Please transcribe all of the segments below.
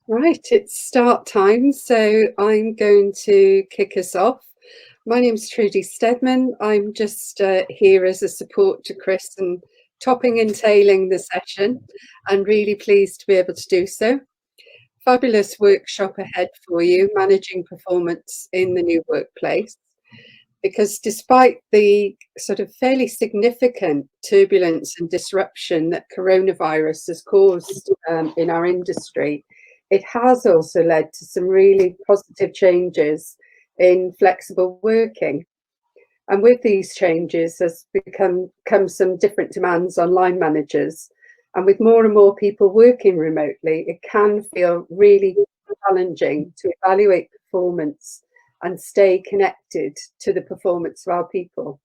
Right, it's start time, so I'm going to kick us off. My name's Trudy Stedman. I'm just here as a support to Chris and topping and tailing the session, and really pleased to be able to do so. Fabulous workshop ahead for you, managing performance in the new workplace. Because despite the sort of fairly significant turbulence and disruption that coronavirus has caused in our industry, it has also led to some really positive changes in flexible working. And with these changes has come some different demands on line managers. And with more and more people working remotely, it can feel really challenging to evaluate performance and stay connected to the performance of our people.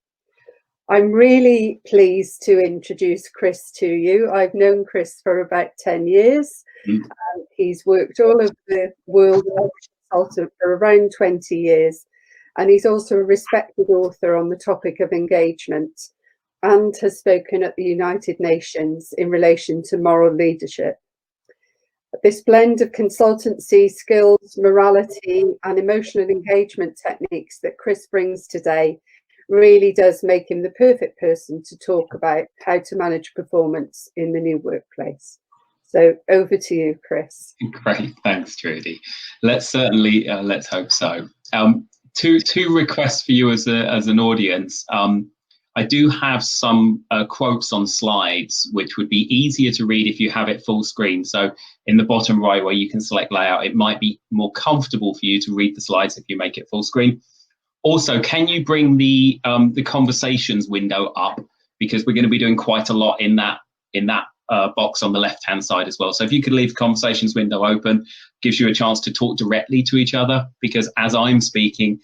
I'm really pleased to introduce Chris to you. I've known Chris for about 10 years. He's worked all over the world as a consultant for around 20 years. And he's also a respected author on the topic of engagement and has spoken at the United Nations in relation to moral leadership. This blend of consultancy skills, morality, and emotional engagement techniques that Chris brings today really does make him the perfect person to talk about how to manage performance in the new workplace. So over to you, Chris. Great, thanks, Trudy. Let's hope so. Two requests for you as an audience. I do have some quotes on slides, which would be easier to read if you have it full screen. So in the bottom right where you can select layout, it might be more comfortable for you to read the slides if you make it full screen. Also, can you bring the conversations window up? Because we're going to be doing quite a lot in that box on the left-hand side as well. So if you could leave the conversations window open, gives you a chance to talk directly to each other, because as I'm speaking,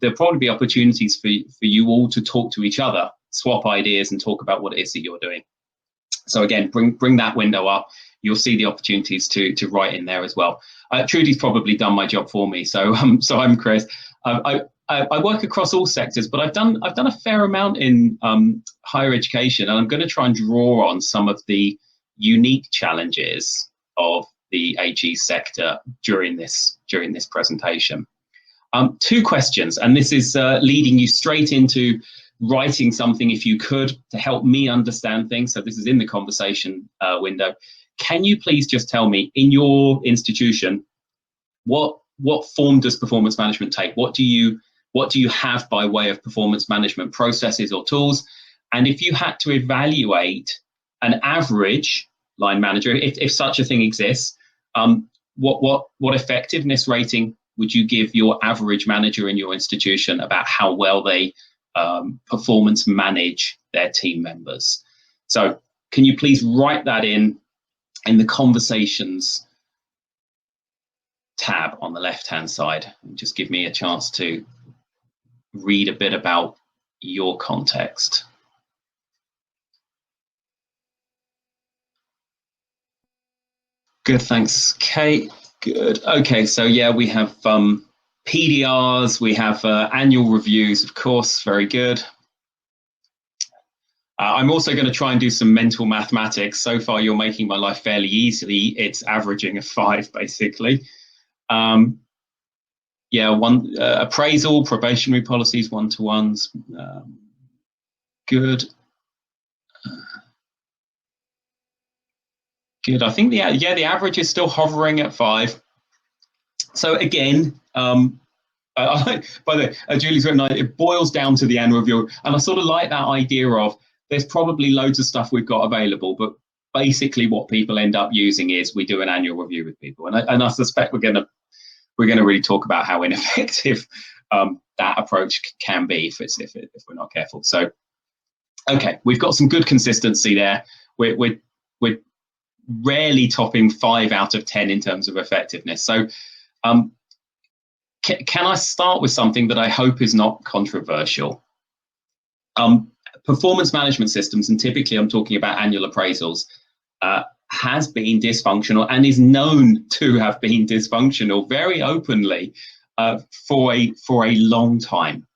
there'll probably be opportunities for you all to talk to each other, swap ideas and talk about what it is that you're doing. So again, bring that window up. You'll see the opportunities to write in there as well. Trudy's probably done my job for me, so I'm Chris. I work across all sectors, but I've done a fair amount in higher education, and I'm going to try and draw on some of the unique challenges of the AG sector during this presentation. Two questions, and this is leading you straight into writing something, if you could, to help me understand things. So this is in the conversation window. Can you please just tell me, in your institution, what form does performance management take? What do you have by way of performance management processes or tools? And if you had to evaluate an average line manager, if such a thing exists, what effectiveness rating would you give your average manager in your institution about how well they performance manage their team members? So can you please write that in the conversations tab on the left-hand side, and just give me a chance to read a bit about your context. Good, thanks, Kate. Good. Okay, so yeah, we have PDRs, we have annual reviews, of course, very good. I'm also going to try and do some mental mathematics. So far, you're making my life fairly easy. It's averaging a 5, basically. Yeah, appraisal, probationary policies, one-to-ones, good. Good. I think the average is still hovering at 5. So again, by the way, Julie's written, it boils down to the annual review, and I sort of like that idea of there's probably loads of stuff we've got available, but basically what people end up using is we do an annual review with people, and I suspect we're going to really talk about how ineffective that approach can be if we're not careful. So, okay, we've got some good consistency there. We're rarely topping 5 out of 10 in terms of effectiveness. So, can I start with something that I hope is not controversial? Performance management systems, and typically I'm talking about annual appraisals, has been dysfunctional and is known to have been dysfunctional very openly for a long time.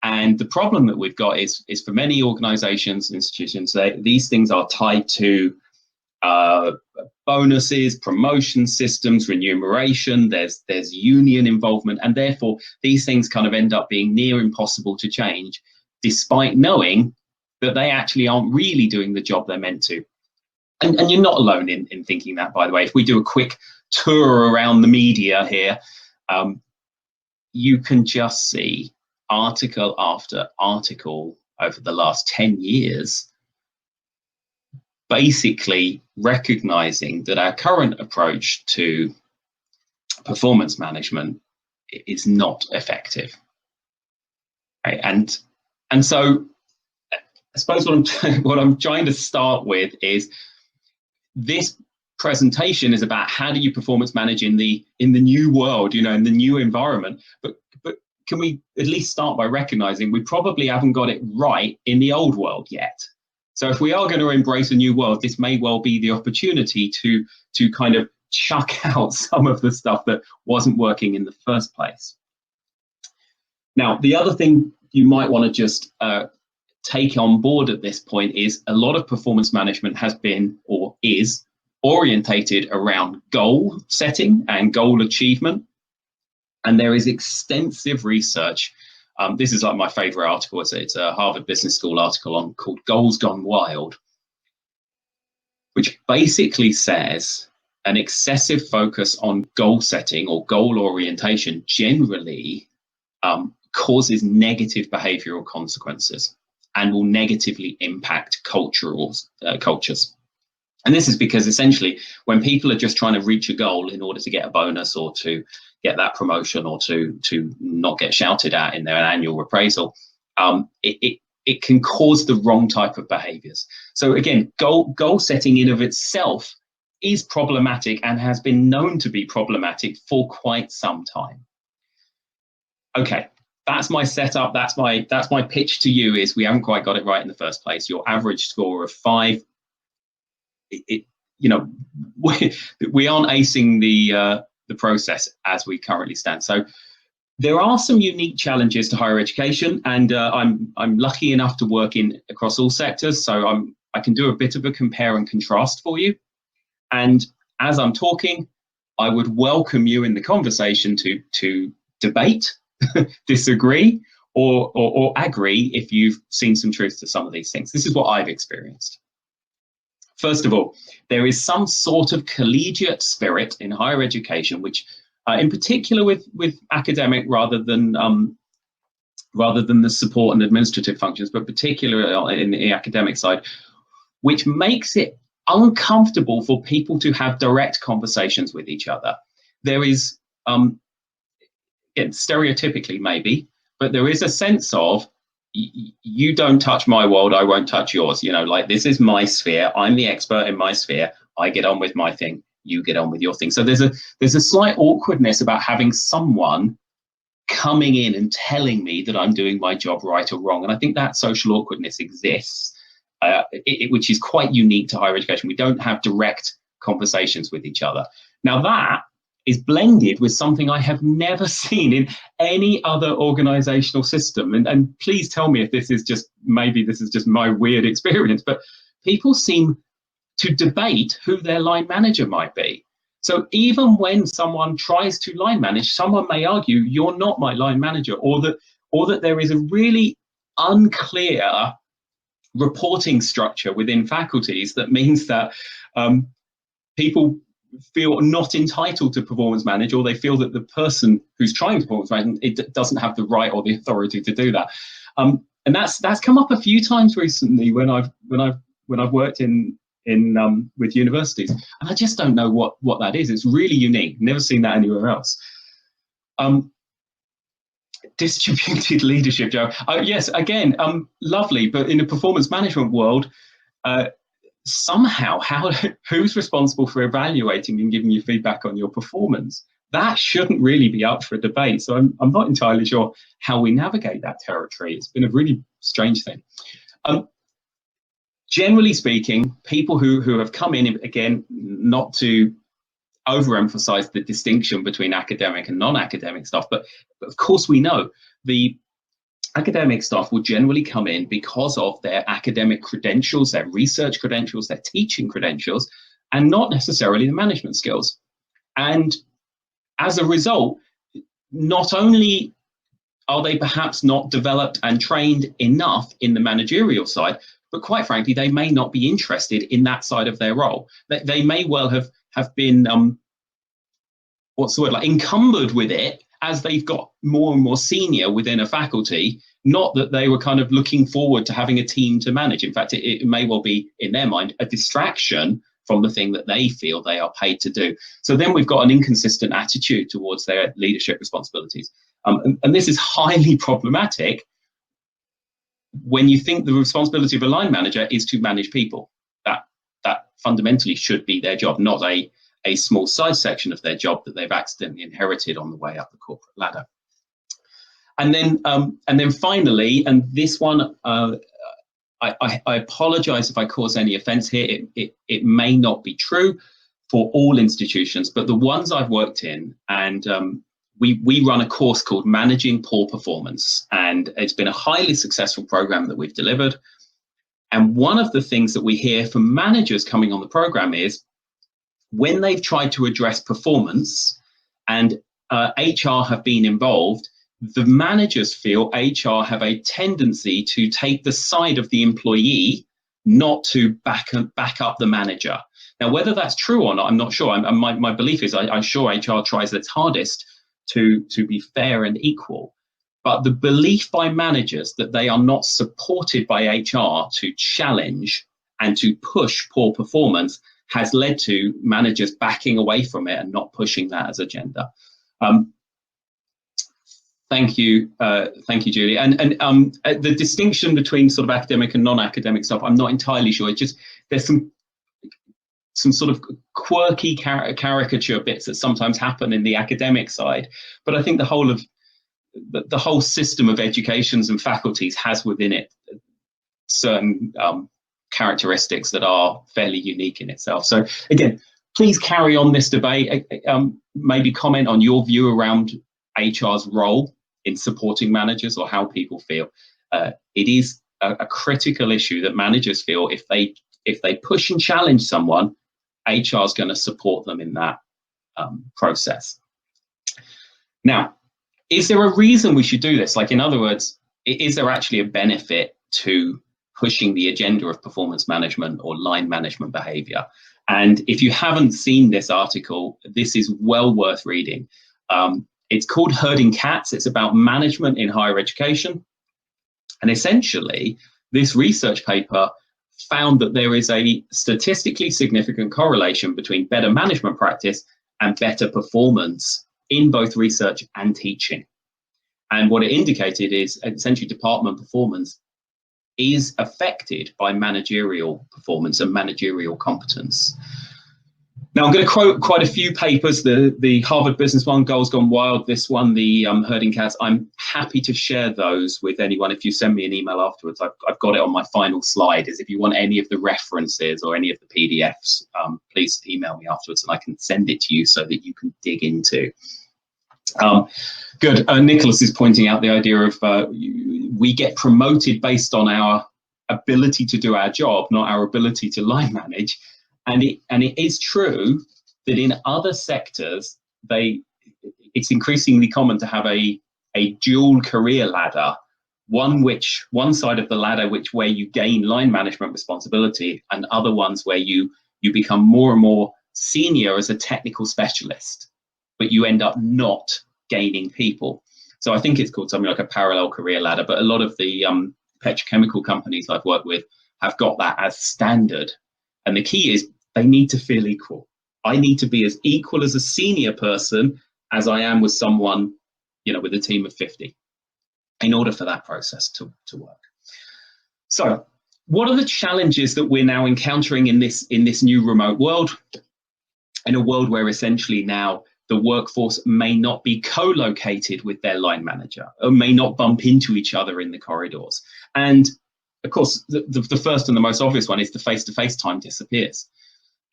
And the problem that we've got is for many organizations and institutions, these things are tied to bonuses, promotion systems, remuneration, there's union involvement, and therefore these things kind of end up being near impossible to change, despite knowing that they actually aren't really doing the job they're meant to. And you're not alone in thinking that, by the way. If we do a quick tour around the media here, you can just see article after article over the last 10 years basically recognizing that our current approach to performance management is not effective. Right? And so I suppose what I'm trying to start with is this presentation is about how do you performance manage in the new world, in the new environment. But can we at least start by recognizing we probably haven't got it right in the old world yet? So if we are going to embrace a new world, this may well be the opportunity to kind of chuck out some of the stuff that wasn't working in the first place. Now, the other thing you might want to just take on board at this point is a lot of performance management has been or is orientated around goal setting and goal achievement. And there is extensive research. This is like my favorite article. It's a Harvard Business School article called Goals Gone Wild, which basically says an excessive focus on goal setting or goal orientation generally causes negative behavioral consequences and will negatively impact cultures. And this is because essentially when people are just trying to reach a goal in order to get a bonus or to get that promotion or to not get shouted at in their annual appraisal, it can cause the wrong type of behaviors. So again, goal setting in of itself is problematic and has been known to be problematic for quite some time. Okay, that's my setup. That's my pitch to you is we haven't quite got it right in the first place. Your average score of 5, we aren't acing the process as we currently stand. So there are some unique challenges to higher education, and I'm lucky enough to work across all sectors, so I can do a bit of a compare and contrast for you. And as I'm talking, I would welcome you in the conversation to debate, disagree, or agree if you've seen some truth to some of these things. This is what I've experienced. First of all, there is some sort of collegiate spirit in higher education, which, in particular with academic rather than the support and administrative functions, but particularly in the academic side, which makes it uncomfortable for people to have direct conversations with each other. There is, stereotypically maybe, but there is a sense of, you don't touch my world, I won't touch yours. Like, this is my sphere. I'm the expert in my sphere. I get on with my thing. You get on with your thing. So there's a slight awkwardness about having someone coming in and telling me that I'm doing my job right or wrong. And I think that social awkwardness exists, which is quite unique to higher education. We don't have direct conversations with each other. Now that is blended with something I have never seen in any other organizational system. And please tell me if this is just my weird experience, but people seem to debate who their line manager might be. So even when someone tries to line manage, someone may argue, you're not my line manager, or that there is a really unclear reporting structure within faculties that means that people feel not entitled to performance manage, or they feel that the person who's trying to performance manage it doesn't have the right or the authority to do that. And that's come up a few times recently when I've worked with universities, and I just don't know what that is. It's really unique. Never seen that anywhere else. Distributed leadership, Joe. Yes, again, lovely, but in the performance management world, somehow, who's responsible for evaluating and giving you feedback on your performance? That shouldn't really be up for a debate. So I'm not entirely sure how we navigate that territory. It's been a really strange thing. Generally speaking, people who have come in, again, not to overemphasize the distinction between academic and non-academic stuff, but of course we know the academic staff will generally come in because of their academic credentials, their research credentials, their teaching credentials, and not necessarily the management skills. And as a result, not only are they perhaps not developed and trained enough in the managerial side, but quite frankly, they may not be interested in that side of their role. They may well have been, what's the word, like encumbered with it as they've got more and more senior within a faculty, not that they were kind of looking forward to having a team to manage. In fact, it may well be, in their mind, a distraction from the thing that they feel they are paid to do. So then we've got an inconsistent attitude towards their leadership responsibilities. And this is highly problematic when you think the responsibility of a line manager is to manage people. That fundamentally should be their job, not a small side section of their job that they've accidentally inherited on the way up the corporate ladder. And then finally, and this one, I apologize if I cause any offense here. It may not be true for all institutions, but the ones I've worked in, and we run a course called Managing Poor Performance, and it's been a highly successful program that we've delivered. And one of the things that we hear from managers coming on the program is when they've tried to address performance and HR have been involved, the managers feel HR have a tendency to take the side of the employee, not to back up the manager. Now, whether that's true or not, I'm not sure. My belief is I'm sure HR tries its hardest to be fair and equal. But the belief by managers that they are not supported by HR to challenge and to push poor performance has led to managers backing away from it and not pushing that as agenda. Thank you, Julie. And the distinction between sort of academic and non-academic stuff, I'm not entirely sure. It's just there's some sort of quirky caricature bits that sometimes happen in the academic side, but I think the whole system of educations and faculties has within it certain characteristics that are fairly unique in itself. So again, please carry on this debate. Maybe comment on your view around HR's role in supporting managers or how people feel. It is a critical issue that managers feel if they push and challenge someone, HR is going to support them in that process. Now, is there a reason we should do this? Like, in other words, is there actually a benefit to pushing the agenda of performance management or line management behavior? And if you haven't seen this article, this is well worth reading. It's called Herding Cats. It's about management in higher education. And essentially, this research paper found that there is a statistically significant correlation between better management practice and better performance in both research and teaching. And what it indicated is essentially department performance is affected by managerial performance and managerial competence. Now, I'm going to quote quite a few papers, the Harvard Business one, Goals Gone Wild, this one, the Herding Cats. I'm happy to share those with anyone. If you send me an email afterwards, I've got it on my final slide, is if you want any of the references or any of the PDFs, please email me afterwards and I can send it to you so that you can dig into. Good. Nicholas is pointing out the idea of we get promoted based on our ability to do our job, not our ability to line manage. And it is true that in other sectors, it's increasingly common to have a dual career ladder, one side of the ladder where you gain line management responsibility, and other ones where you become more and more senior as a technical specialist, but you end up not gaining people. So I think it's called something like a parallel career ladder, but a lot of the petrochemical companies I've worked with have got that as standard. And the key is they need to feel equal. I need to be as equal as a senior person as I am with someone, with a team of 50 in order for that process to work. So what are the challenges that we're now encountering in this new remote world? In a world where essentially now the workforce may not be co-located with their line manager or may not bump into each other in the corridors. And of course, the first and the most obvious one is the face-to-face time disappears.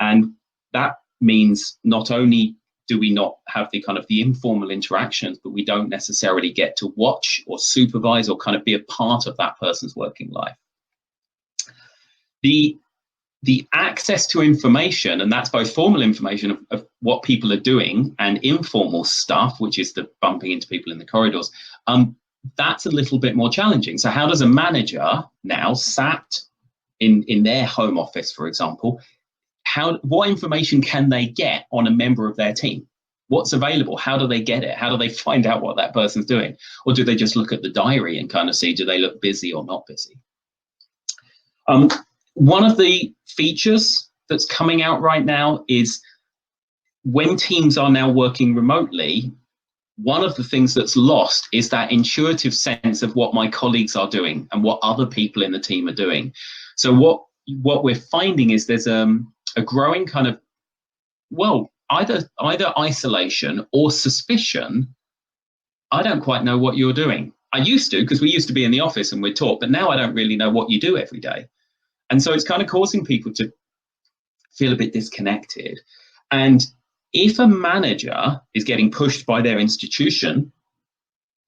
And that means not only do we not have the informal interactions, but we don't necessarily get to watch or supervise or kind of be a part of that person's working life. The the access to information, and that's both formal information of what people are doing and informal stuff, which is the bumping into people in the corridors, that's a little bit more challenging. So how does a manager now sat in their home office, for example, what information can they get on a member of their team? What's available? How do they get it? How do they find out what that person's doing? Or do they just look at the diary and kind of see, do they look busy or not busy? One of the features that's coming out right now is when teams are now working remotely, one of the things that's lost is that intuitive sense of what my colleagues are doing and what other people in the team are doing. So what we're finding is there's a growing kind of, well, either isolation or suspicion. I don't quite know what you're doing. I used to, because we used to be in the office and we'd talk, but now I don't really know what you do every day. And so it's kind of causing people to feel a bit disconnected. And if a manager is getting pushed by their institution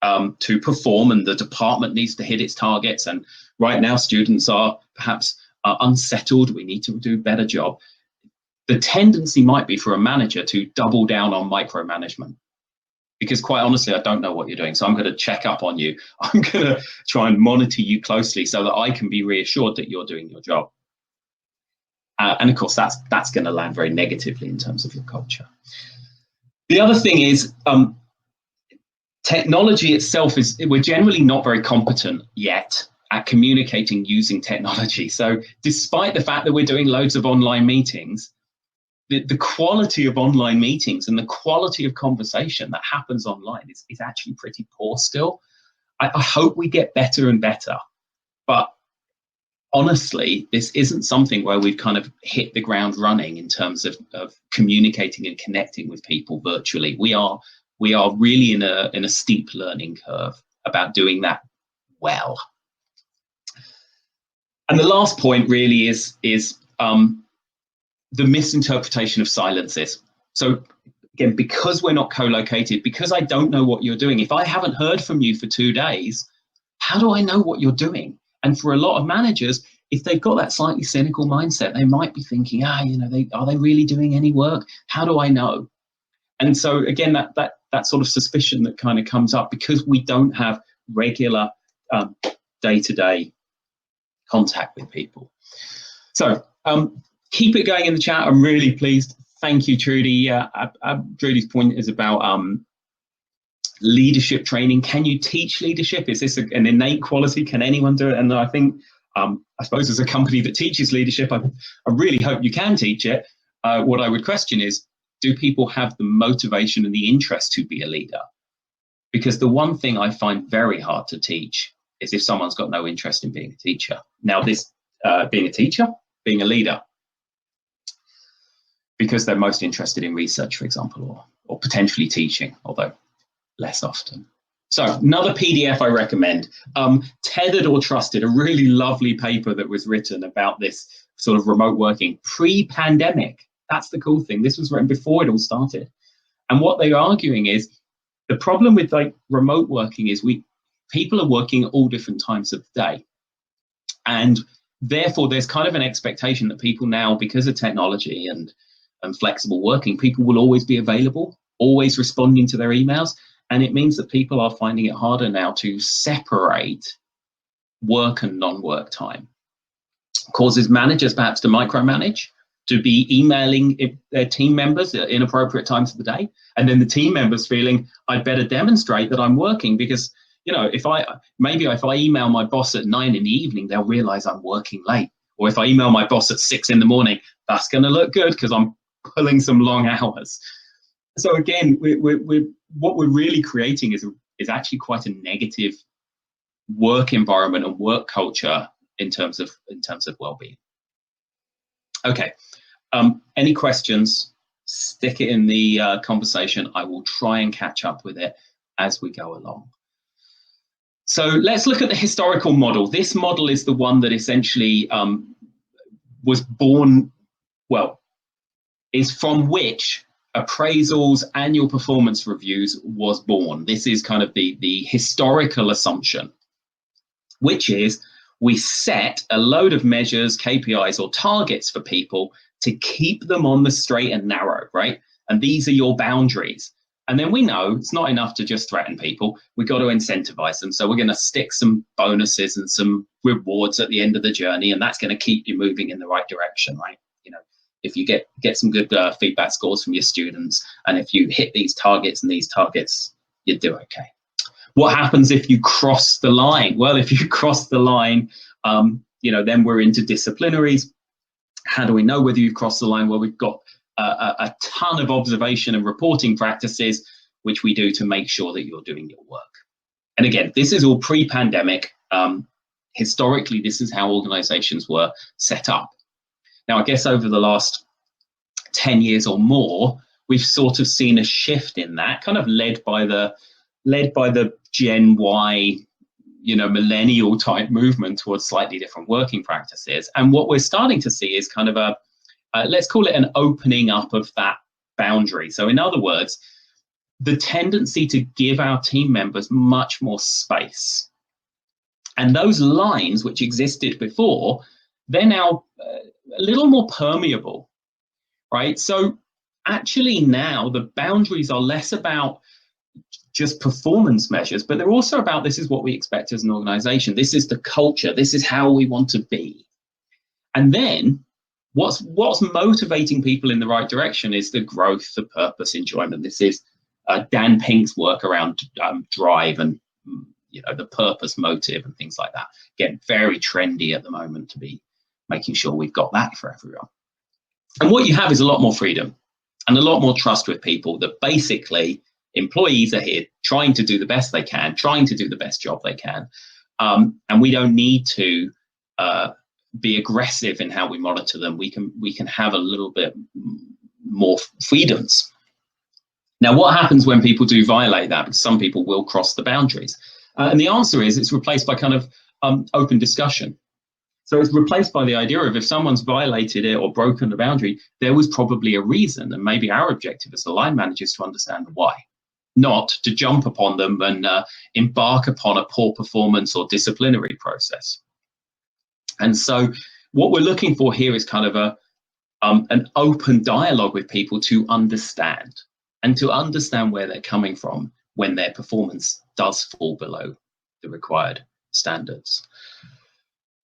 to perform, and the department needs to hit its targets, and right now students are perhaps unsettled, we need to do a better job, the tendency might be for a manager to double down on micromanagement. Because quite honestly, I don't know what you're doing, so I'm going to check up on you. I'm going to try and monitor you closely so that I can be reassured that you're doing your job. And of course, that's going to land very negatively in terms of your culture. The other thing is technology itself we're generally not very competent yet at communicating using technology. So despite the fact that we're doing loads of online meetings, the quality of online meetings and the quality of conversation that happens online is actually pretty poor still. I hope we get better and better, but honestly, this isn't something where we've kind of hit the ground running in terms of communicating and connecting with people virtually. We are really in a steep learning curve about doing that well. And the last point really is the misinterpretation of silences. So again, because we're not co-located, because I don't know what you're doing, if I haven't heard from you for 2 days, how do I know what you're doing? And for a lot of managers, if they've got that slightly cynical mindset, they might be thinking, are they really doing any work? How do I know? And so again, that sort of suspicion that kind of comes up because we don't have regular day-to-day contact with people. So keep it going in the chat. I'm really pleased. Thank you, Trudy. Trudy's point is about leadership training. Can you teach leadership? Is this an innate quality? Can anyone do it? And I think, I suppose as a company that teaches leadership, I really hope you can teach it. What I would question is, do people have the motivation and the interest to be a leader? Because the one thing I find very hard to teach is if someone's got no interest in being a teacher. Now this, being a teacher, being a leader, because they're most interested in research, for example, or potentially teaching, although less often. So another PDF I recommend, Tethered or Trusted, a really lovely paper that was written about this sort of remote working pre-pandemic. That's the cool thing. This was written before it all started. And what they're arguing is the problem with like remote working is people are working at all different times of the day. And therefore there's kind of an expectation that people now, because of technology and flexible working, people will always be available, always responding to their emails. And it means that people are finding it harder now to separate work and non-work time. Causes managers perhaps to micromanage, to be emailing their team members at inappropriate times of the day. And then the team members feeling, I'd better demonstrate that I'm working because, if I email my boss at 9 in the evening, they'll realize I'm working late. Or if I email my boss at 6 in the morning, that's going to look good because I'm pulling some long hours. So again, what we're really creating is actually quite a negative work environment and work culture in terms of well-being. Okay, any questions? Stick it in the conversation. I will try and catch up with it as we go along. So let's look at the historical model. This model is the one that essentially was born, is from which appraisals, annual performance reviews was born. This is kind of the historical assumption, which is we set a load of measures, KPIs, or targets for people to keep them on the straight and narrow, right? And these are your boundaries. And then we know it's not enough to just threaten people. We've got to incentivize them. So we're going to stick some bonuses and some rewards at the end of the journey, and that's going to keep you moving in the right direction, right? You know, if you get some good feedback scores from your students, and if you hit these targets and these targets, you do okay. What happens if you cross the line? Well, if you cross the line, you know, then we're into disciplinaries. How do we know whether you've crossed the line? Well, we've got a ton of observation and reporting practices, which we do to make sure that you're doing your work. And again, this is all pre-pandemic. Historically, this is how organizations were set up. Now, I guess over the last 10 years or more, we've sort of seen a shift in that, kind of led by the Gen Y, you know, millennial type movement towards slightly different working practices. And what we're starting to see is kind of a, let's call it an opening up of that boundary. So in other words, the tendency to give our team members much more space. And those lines which existed before, they're now a little more permeable, right? So actually now the boundaries are less about just performance measures, but they're also about, this is what we expect as an organization. This is the culture. This is how we want to be. And then what's motivating people in the right direction is the growth, the purpose, enjoyment. This is Dan Pink's work around drive and, you know, the purpose, motive, and things like that. Again, very trendy at the moment to be making sure we've got that for everyone. And what you have is a lot more freedom and a lot more trust with people, that basically employees are here trying to do the best they can, trying to do the best job they can. And we don't need to be aggressive in how we monitor them. We can have a little bit more freedoms. Now, what happens when people do violate that? Because some people will cross the boundaries. And the answer is it's replaced by kind of open discussion. So it's replaced by the idea of, if someone's violated it or broken the boundary, there was probably a reason. And maybe our objective as the line manager is to understand why, not to jump upon them and embark upon a poor performance or disciplinary process. And so what we're looking for here is kind of an open dialogue with people to understand, and to understand where they're coming from when their performance does fall below the required standards.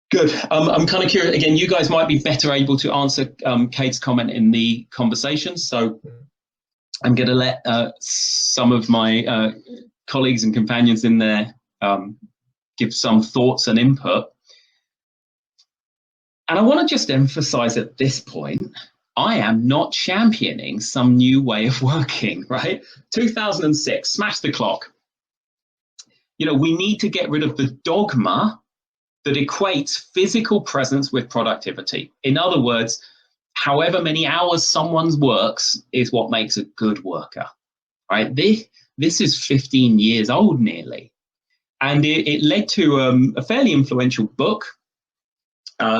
Good. I'm kind of curious, again, you guys might be better able to answer Kate's comment in the conversation. So I'm going to let some of my colleagues and companions in there give some thoughts and input. And I want to just emphasize at this point, I am not championing some new way of working, right? 2006, smash the clock. You know, we need to get rid of the dogma that equates physical presence with productivity. In other words, however many hours someone works is what makes a good worker, right? This is 15 years old nearly. And it led to a fairly influential book,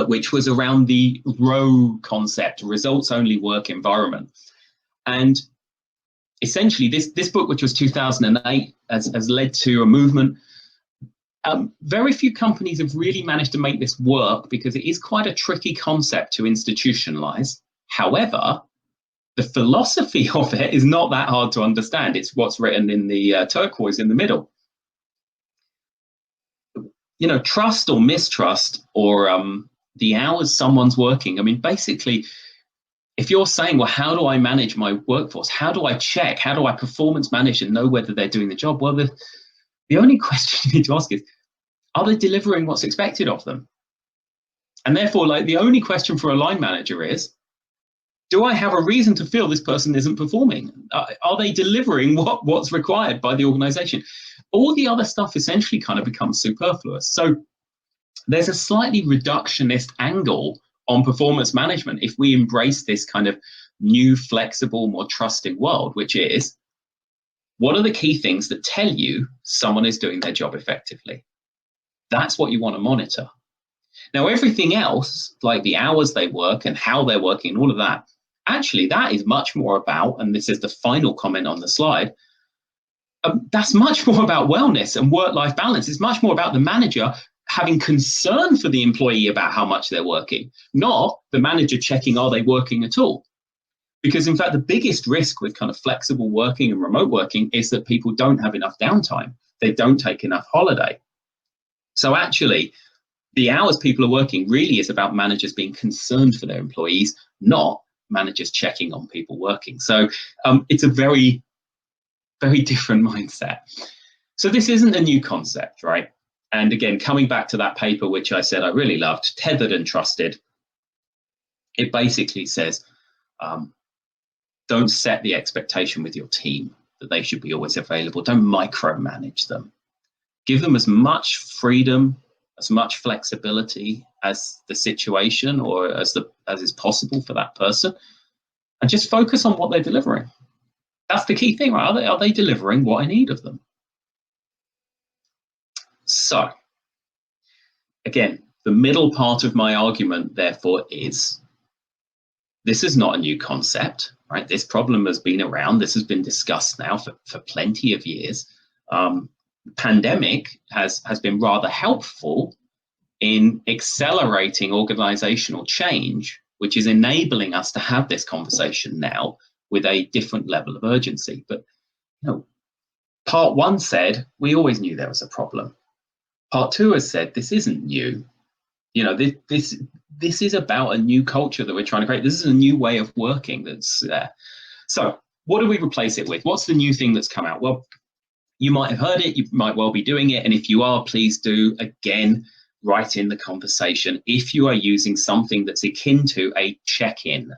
which was around the ROWE concept, results only work environment. And essentially this book, which was 2008, has led to a movement. Very few companies have really managed to make this work, because it is quite a tricky concept to institutionalize. However, the philosophy of it is not that hard to understand. It's what's written in the turquoise in the middle. You know, trust or mistrust, or the hours someone's working. I mean, basically, if you're saying, well, how do I manage my workforce? How do I check? How do I performance manage and know whether they're doing the job? Well, the only question you need to ask is, are they delivering what's expected of them? And therefore, like, the only question for a line manager is, do I have a reason to feel this person isn't performing? Are they delivering what's required by the organization? All the other stuff essentially kind of becomes superfluous. So there's a slightly reductionist angle on performance management if we embrace this kind of new, flexible, more trusting world, which is, what are the key things that tell you someone is doing their job effectively? That's what you want to monitor. Now, everything else, like the hours they work and how they're working, all of that, actually, that is much more about, and this is the final comment on the slide, that's much more about wellness and work-life balance. It's much more about the manager having concern for the employee about how much they're working, not the manager checking, are they working at all? Because in fact, the biggest risk with kind of flexible working and remote working is that people don't have enough downtime. They don't take enough holiday. So actually, the hours people are working really is about managers being concerned for their employees, not managers checking on people working. So it's a very, very different mindset. So this isn't a new concept, right? And again, coming back to that paper, which I said I really loved, Tethered and Trusted, it basically says, don't set the expectation with your team that they should be always available. Don't micromanage them. Give them as much freedom, as much flexibility as the situation or as is possible for that person, and just focus on what they're delivering. That's the key thing, right? Are they delivering what I need of them? So, again, the middle part of my argument, therefore, is this is not a new concept, right? This problem has been around. This has been discussed now for plenty of years. Pandemic has been rather helpful in accelerating organizational change, which is enabling us to have this conversation now with a different level of urgency. But part one said we always knew there was a problem. Part two has said this isn't new. This is about a new culture that we're trying to create. This is a new way of working that's there. So what do we replace it with? What's the new thing that's come out? Well, you might have heard it, you might well be doing it. And if you are, please do, again, write in the conversation if you are using something that's akin to a check-in.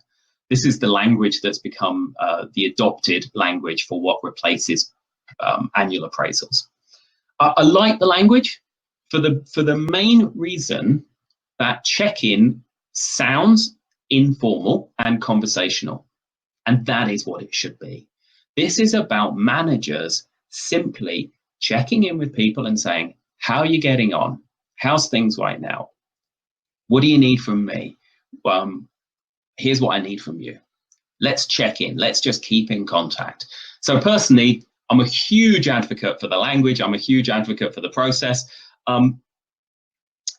This is the language that's become the adopted language for what replaces annual appraisals. I like the language for the main reason that check-in sounds informal and conversational, and that is what it should be. This is about managers simply checking in with people and saying, how are you getting on? How's things right now? What do you need from me? Here's what I need from you. Let's check in. Let's just keep in contact. So personally, I'm a huge advocate for the language. I'm a huge advocate for the process.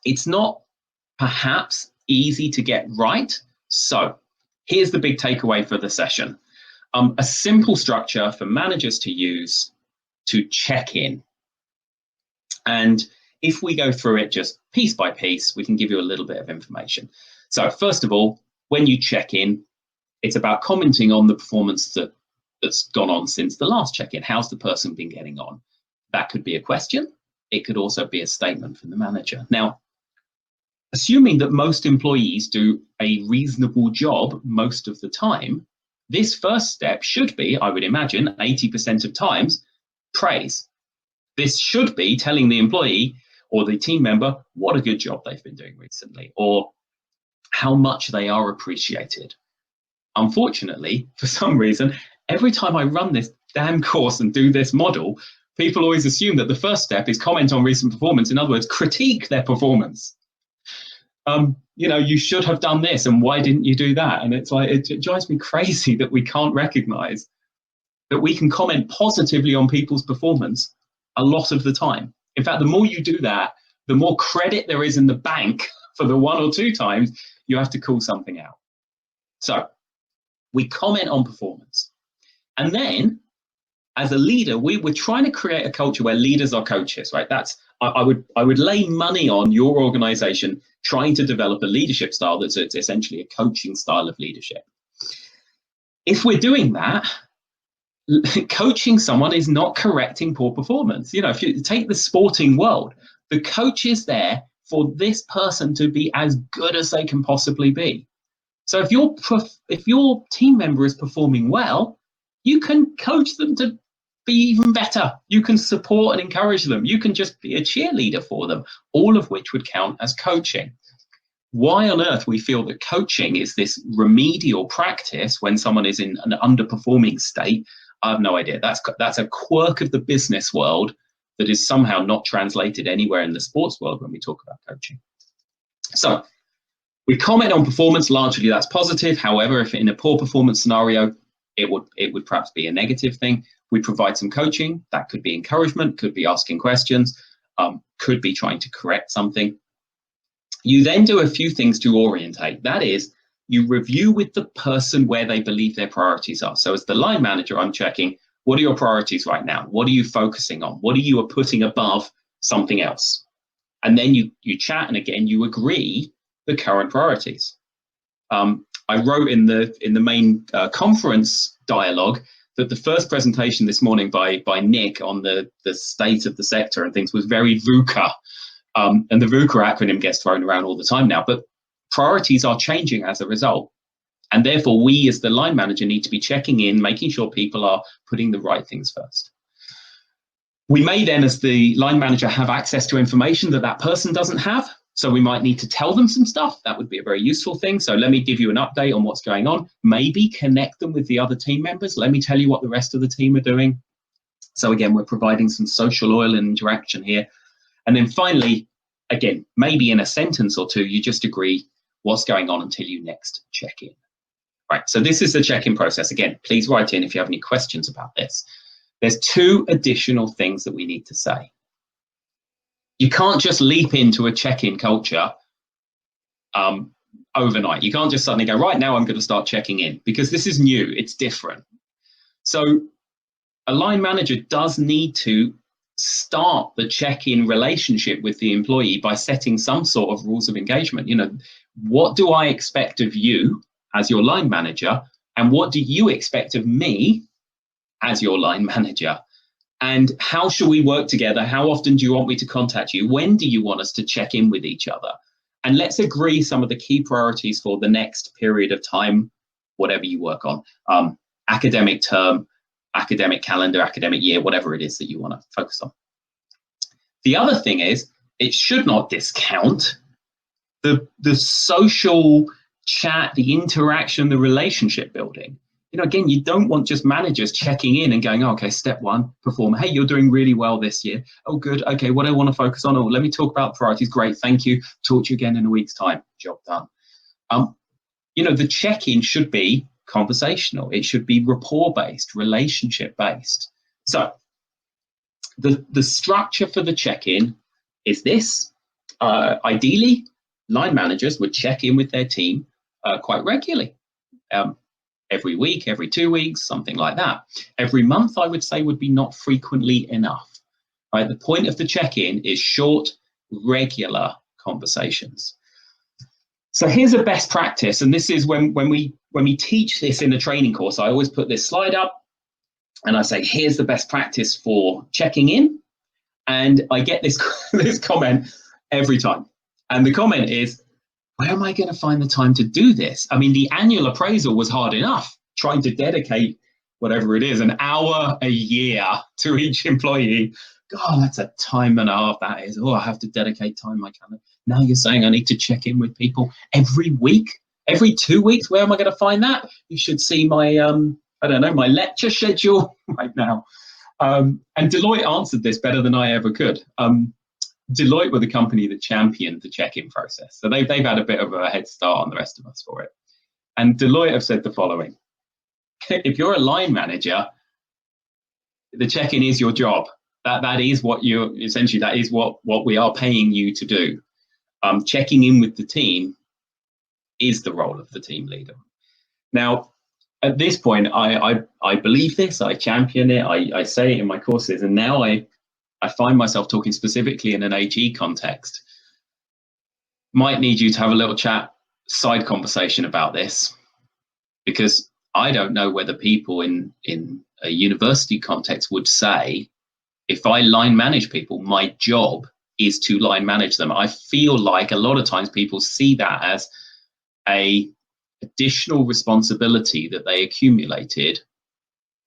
It's not perhaps easy to get right. So here's the big takeaway for the session. A simple structure for managers to use to check in. And if we go through it just piece by piece, we can give you a little bit of information. So first of all, when you check in, it's about commenting on the performance that's gone on since the last check-in. How's the person been getting on? That could be a question. It could also be a statement from the manager. Now, assuming that most employees do a reasonable job most of the time, this first step should be, I would imagine, 80% of times, praise. This should be telling the employee or the team member what a good job they've been doing recently, or how much they are appreciated. Unfortunately, for some reason, every time I run this damn course and do this model, people always assume that the first step is comment on recent performance. In other words, critique their performance. You should have done this, and why didn't you do that? And it's like, it drives me crazy that we can't recognize that we can comment positively on people's performance a lot of the time. In fact, the more you do that, the more credit there is in the bank for the one or two times you have to call something out. So we comment on performance. And then as a leader, we're trying to create a culture where leaders are coaches, right? I would lay money on your organization trying to develop a leadership style that's essentially a coaching style of leadership. If we're doing that, coaching someone is not correcting poor performance. If you take the sporting world, the coach is there for this person to be as good as they can possibly be. So if your team member is performing well, you can coach them to be even better. You can support and encourage them. You can just be a cheerleader for them, all of which would count as coaching. Why on earth we feel that coaching is this remedial practice when someone is in an underperforming state, I have no idea. That's a quirk of the business world that is somehow not translated anywhere in the sports world when we talk about coaching. So we comment on performance, largely that's positive. However, if in a poor performance scenario, it would perhaps be a negative thing. We provide some coaching. That could be encouragement, could be asking questions. could be trying to correct something. You then do a few things to orientate. That is, you review with the person where they believe their priorities are. So as the line manager, I'm checking, what are your priorities right now? What are you focusing on? What are you putting above something else? And then you chat, and again, you agree the current priorities. I wrote in the main conference dialogue that the first presentation this morning by Nick on the state of the sector and things was very VUCA. And the VUCA acronym gets thrown around all the time now, but priorities are changing as a result. And therefore, we as the line manager need to be checking in, making sure people are putting the right things first. We may then, as the line manager, have access to information that person doesn't have. So we might need to tell them some stuff. That would be a very useful thing. So let me give you an update on what's going on. Maybe connect them with the other team members. Let me tell you what the rest of the team are doing. So again, we're providing some social oil and interaction here. And then finally, again, maybe in a sentence or two, you just agree what's going on until you next check in. Right, so this is the check-in process. Again, please write in if you have any questions about this. There's two additional things that we need to say. You can't just leap into a check-in culture overnight. You can't just suddenly go, right now I'm going to start checking in, because this is new, it's different. So a line manager does need to start the check-in relationship with the employee by setting some sort of rules of engagement. You know, what do I expect of you as your line manager, and what do you expect of me as your line manager? And how shall we work together? How often do you want me to contact you? When do you want us to check in with each other? And let's agree some of the key priorities for the next period of time, whatever you work on, academic term, academic calendar, academic year, whatever it is that you want to focus on. The other thing is, it should not discount the social chat, the interaction, the relationship building. You know, again, you don't want just managers checking in and going, oh, okay, step one, perform. Hey, you're doing really well this year. Oh, good. Okay, what do I want to focus on? Oh, let me talk about priorities. Great, thank you. Talk to you again in a week's time. Job done. You know, the check-in should be conversational. It should be rapport-based, relationship-based. So the structure for the check-in is this. Ideally, line managers would check in with their team quite regularly. Every week, every 2 weeks, something like that. Every month, I would say, would be not frequently enough. Right? The point of the check-in is short, regular conversations. So here's a best practice, and this is when we teach this in a training course, I always put this slide up, and I say, here's the best practice for checking in, and I get this this comment every time, and the comment is, where am I going to find the time to do this? I mean, the annual appraisal was hard enough, trying to dedicate whatever it is, an hour a year to each employee. God, that's a time and a half that is. Oh, I have to dedicate time my calendar. Now you're saying I need to check in with people every week, every 2 weeks. Where am I going to find that? You should see my, I don't know, my lecture schedule right now. And Deloitte answered this better than I ever could. Deloitte were the company that championed the check-in process. So they've had a bit of a head start on the rest of us for it. And Deloitte have said the following. If you're a line manager, the check-in is your job. That is what you're, essentially, that is what we are paying you to do. Checking in with the team is the role of the team leader. Now, at this point, I believe this, I champion it, I say it in my courses, and now I find myself talking specifically in an AG context. Might need you to have a little chat, side conversation about this, because I don't know whether people in a university context would say, if I line manage people, my job is to line manage them. I feel like a lot of times people see that as a additional responsibility that they accumulated,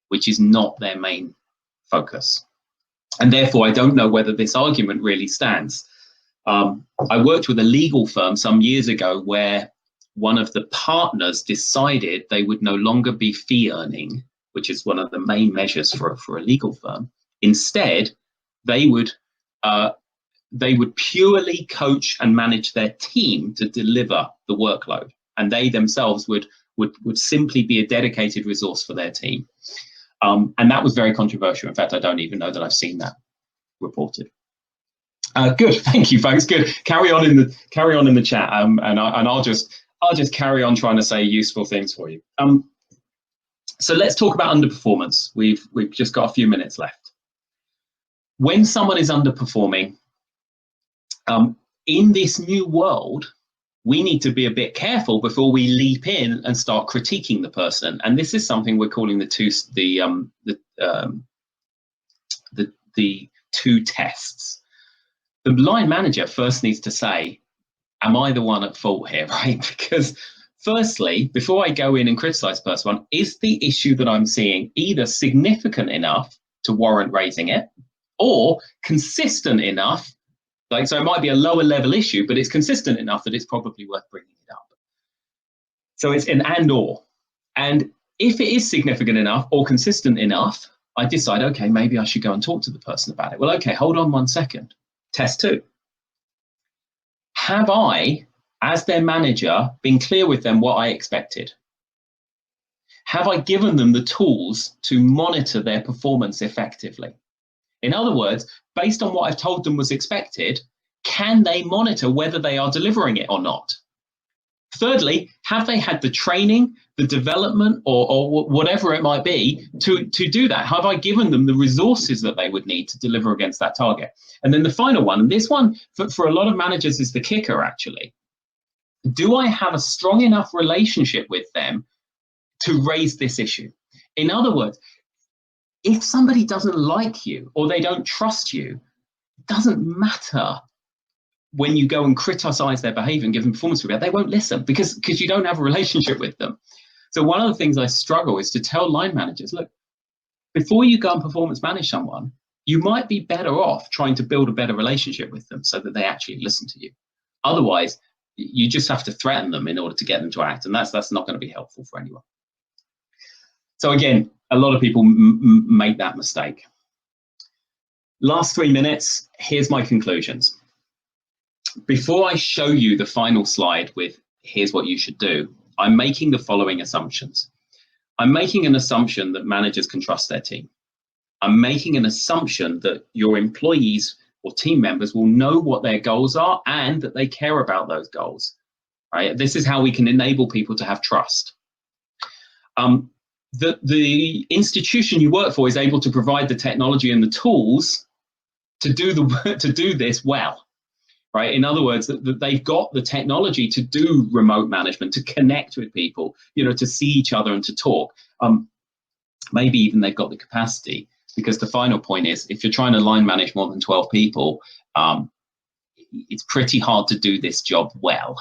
which is not their main focus. And therefore, I don't know whether this argument really stands. I worked with a legal firm some years ago where one of the partners decided they would no longer be fee earning, which is one of the main measures for a legal firm. Instead, they would purely coach and manage their team to deliver the workload, and they themselves would simply be a dedicated resource for their team. And that was very controversial. In fact, I don't even know that I've seen that reported. Good, thank you, folks. Good. Carry on in the chat, and I'll just carry on trying to say useful things for you. So let's talk about underperformance. We've just got a few minutes left. When someone is underperforming, in this new world, we need to be a bit careful before we leap in and start critiquing the person. And this is something we're calling the two tests. The line manager first needs to say, am I the one at fault here, right? Because firstly, before I go in and criticize the person, is the issue that I'm seeing either significant enough to warrant raising it, or consistent enough, so it might be a lower level issue, but it's consistent enough that it's probably worth bringing it up. So it's an and or. And if it is significant enough or consistent enough, I decide, okay, maybe I should go and talk to the person about it. Well, okay, hold on 1 second. Test 2. Have I, as their manager, been clear with them what I expected? Have I given them the tools to monitor their performance effectively? In other words, based on what I've told them was expected, can they monitor whether they are delivering it or not? Thirdly, have they had the training, the development, or whatever it might be to do that? Have I given them the resources that they would need to deliver against that target? And then the final one, and this one for a lot of managers is the kicker actually. Do I have a strong enough relationship with them to raise this issue? In other words, if somebody doesn't like you or they don't trust you, it doesn't matter when you go and criticize their behavior and give them performance review, they won't listen because you don't have a relationship with them. So one of the things I struggle is to tell line managers, look, before you go and performance manage someone, you might be better off trying to build a better relationship with them so that they actually listen to you. Otherwise, you just have to threaten them in order to get them to act, and that's not going to be helpful for anyone. So again, a lot of people make that mistake. Last 3 minutes, here's my conclusions. Before I show you the final slide with here's what you should do, I'm making the following assumptions. I'm making an assumption that managers can trust their team. I'm making an assumption that your employees or team members will know what their goals are and that they care about those goals. Right? This is how we can enable people to have trust. The institution you work for is able to provide the technology and the tools to do this well. Right? In other words, that they've got the technology to do remote management, to connect with people, to see each other and to talk. Maybe even they've got the capacity, because the final point is, if you're trying to line manage more than 12 people, it's pretty hard to do this job well.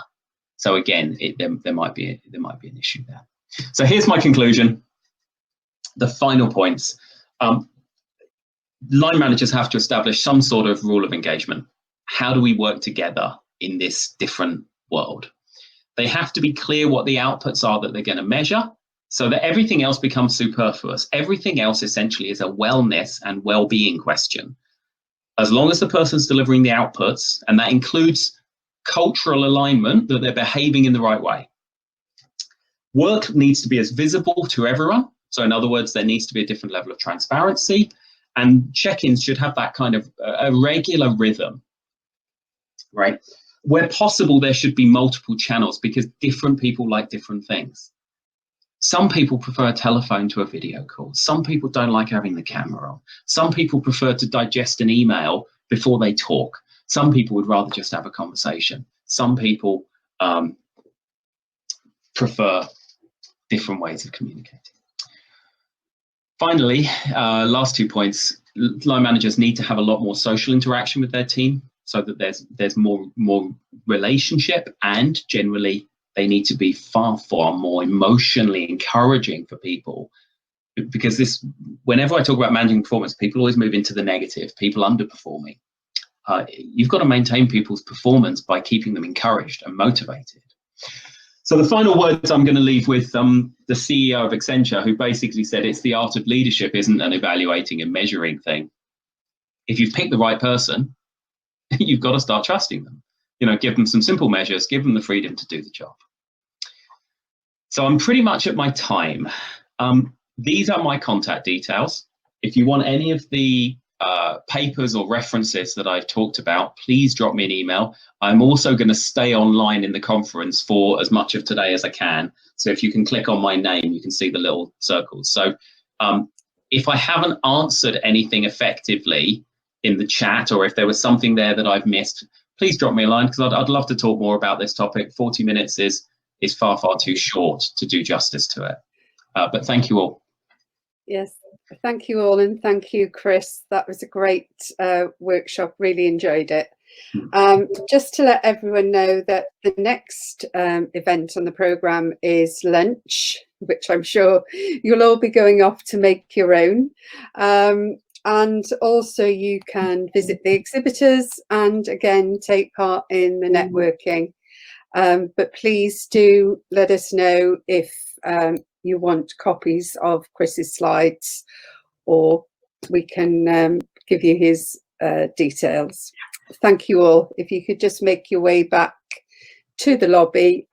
So again, there might be an issue there. So here's my conclusion. The final points. Line managers have to establish some sort of rule of engagement. How do we work together in this different world? They have to be clear what the outputs are that they're going to measure so that everything else becomes superfluous. Everything else essentially is a wellness and well-being question. As long as the person's delivering the outputs, and that includes cultural alignment, that they're behaving in the right way. Work needs to be as visible to everyone. So in other words, there needs to be a different level of transparency, and check-ins should have that kind of a regular rhythm. Right? Where possible, there should be multiple channels because different people like different things. Some people prefer a telephone to a video call. Some people don't like having the camera on. Some people prefer to digest an email before they talk. Some people would rather just have a conversation. Some people prefer different ways of communicating. Finally, last 2 points, line managers need to have a lot more social interaction with their team, so that there's more relationship, and generally they need to be far more emotionally encouraging for people, because whenever I talk about managing performance, people always move into the negative, people underperforming. You've got to maintain people's performance by keeping them encouraged and motivated. So the final words I'm going to leave with the CEO of Accenture, who basically said it's the art of leadership isn't an evaluating and measuring thing. If you've picked the right person, you've got to start trusting them. Give them some simple measures, give them the freedom to do the job. So I'm pretty much at my time. These are my contact details. If you want any of the papers or references that I've talked about, please drop me an email. I'm also going to stay online in the conference for as much of today as I can. So if you can click on my name, you can see the little circles. So if I haven't answered anything effectively in the chat, or if there was something there that I've missed, please drop me a line, because I'd love to talk more about this topic. 40 minutes is far, far too short to do justice to it. But thank you all. Yes, thank you all, and thank you, Chris. That was a great workshop. Really enjoyed it. Just to let everyone know that the next event on the programme is lunch, which I'm sure you'll all be going off to make your own. And also you can visit the exhibitors and again take part in the networking. But please do let us know if you want copies of Chris's slides, or we can give you his details. Thank you all. If you could just make your way back to the lobby.